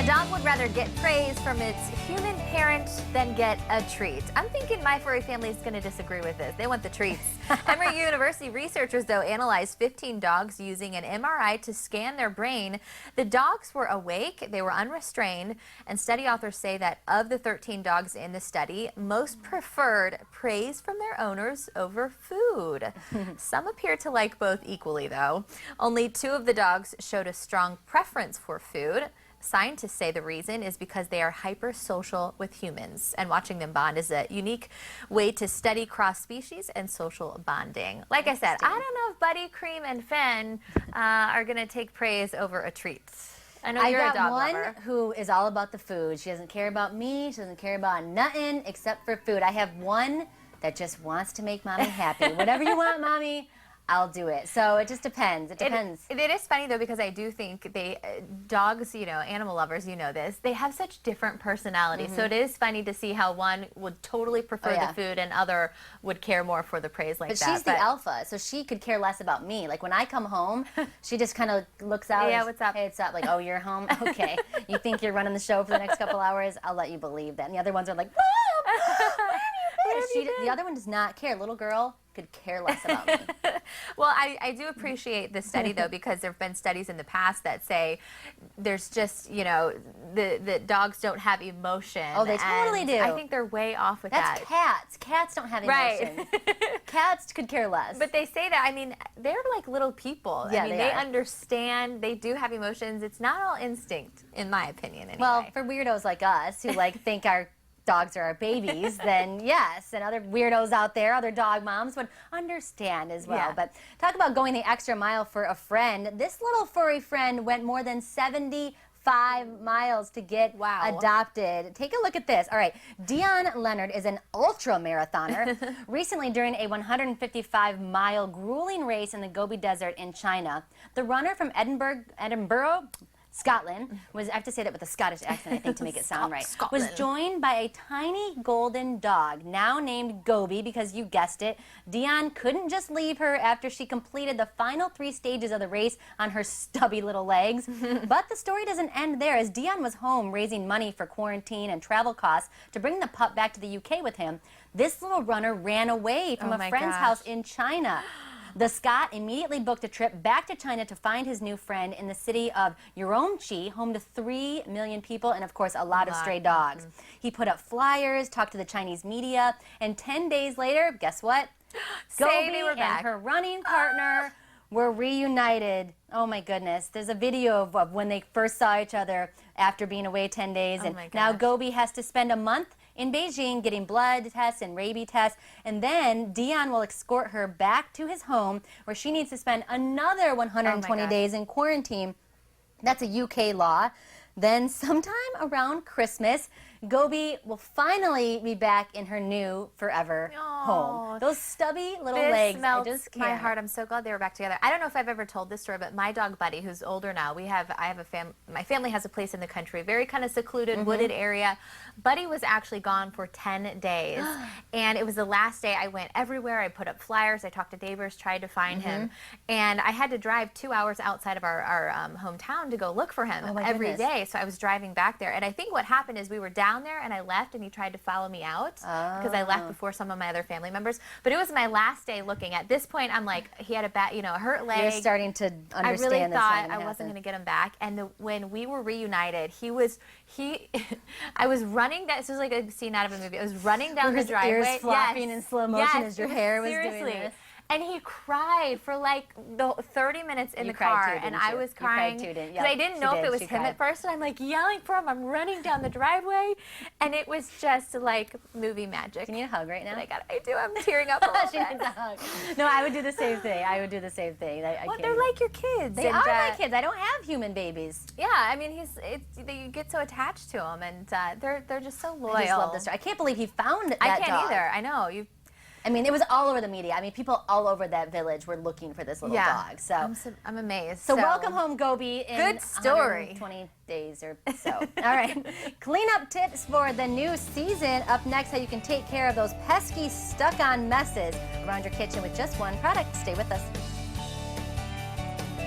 dog would rather get praise from its human parent than get a treat. I'm thinking my furry family is going to disagree with this. They want the treats. Emory University researchers, though, analyzed 15 dogs using an MRI to scan their brain. The dogs were awake, they were unrestrained, and study authors say that of the 13 dogs in the study, most preferred praise from their owners over food. Some appear to like both equally, though. Only 2 of the dogs showed a strong preference for food. Scientists say the reason is because they are hyper-social with humans, and watching them bond is a unique way to study cross-species and social bonding. Like I said, I don't know if Buddy, Cream, and Finn are going to take praise over a treat. I know you're a dog lover. I got one who is all about the food. She doesn't care about me. She doesn't care about nothing except for food. I have one that just wants to make Mommy happy. Whatever you want, Mommy, I'll do it. So it just depends. It depends. It is funny, though, because I do think dogs, you know, animal lovers, you know this, they have such different personalities. So it is funny to see how one would totally prefer the food and other would care more for the praise like that. But she's the alpha, so she could care less about me. Like when I come home, she just kind of looks out. Yeah, what's up? Hey, what's up? Like, oh, you're home? Okay. You think you're running the show for the next couple hours? I'll let you believe that. And the other ones are like, Mom, the other one does not care. Little girl could care less about me. Well, I do appreciate this study, though, because there have been studies in the past that say there's just, you know, the dogs don't have emotion. Oh, they totally do. I think they're way off with that. That's cats. Cats don't have emotion. Right. Cats could care less. But they say that, I mean, they're like little people. Yeah, I mean, they understand, they do have emotions. It's not all instinct, in my opinion, anyway. Well, for weirdos like us who think our dogs are our babies, then yes, and other weirdos out there, other dog moms would understand as well. Yeah. But talk about going the extra mile for a friend. This little furry friend went more than 75 miles to get adopted. Take a look at this. All right, Dion Leonard is an ultra marathoner. Recently, during a 155-mile grueling race in the Gobi Desert in China, the runner from Edinburgh, Scotland, I have to say that with a Scottish accent, I think, to make it sound right, was joined by a tiny golden dog, now named Gobi, because you guessed it. Dion couldn't just leave her after she completed the final 3 stages of the race on her stubby little legs. But the story doesn't end there, as Dion was home raising money for quarantine and travel costs to bring the pup back to the UK with him. This little runner ran away from a friend's house in China. The Scot immediately booked a trip back to China to find his new friend in the city of Urumqi, home to 3 million people and, of course, a lot of stray dogs. He put up flyers, talked to the Chinese media, and 10 days later, guess what? Gobi and her running partner were reunited. Oh, my goodness. There's a video of when they first saw each other after being away 10 days. And now Gobi has to spend a month in Beijing getting blood tests and rabies tests, and then Dion will escort her back to his home where she needs to spend another 120 days in quarantine. That's a UK law. Then sometime around Christmas, Gobi will finally be back in her new forever home. Those stubby little legs, I just can't. My heart. I'm so glad they were back together. I don't know if I've ever told this story, but my dog Buddy, who's older now, my family has a place in the country, very kind of secluded, wooded area. Buddy was actually gone for 10 days, and it was the last day. I went everywhere. I put up flyers. I talked to neighbors, tried to find him, and I had to drive 2 hours outside of our hometown to go look for him every day. So I was driving back there, and I think what happened is we were down there, and I left, and he tried to follow me out because I left before some of my other family members. But it was my last day looking. At this point, I'm like, he had a hurt leg. You're starting to understand. I really thought I wasn't going to get him back. And when we were reunited, I was running down. This was like a scene out of a movie. I was running down the driveway. Ears flopping in slow motion as your hair was doing this. And he cried for like the 30 minutes in the car, and I was crying because I didn't know if it was him at first, and I'm like yelling for him. I'm running down the driveway, and it was just like movie magic. Do you need a hug right now? I do. I'm tearing up a little She needs a hug. No, I would do the same thing. I would do the same thing. Well, they're like your kids. They are my kids. I don't have human babies. Yeah, I mean, you get so attached to them, and they're just so loyal. I just love this story. I can't believe he found that dog. I can't either. I know. I mean, it was all over the media. I mean, people all over that village were looking for this little dog. So I'm amazed. So welcome home, Gobi, in 120 days or so. All right. Cleanup tips for the new season. Up next, how you can take care of those pesky stuck-on messes around your kitchen with just one product. Stay with us.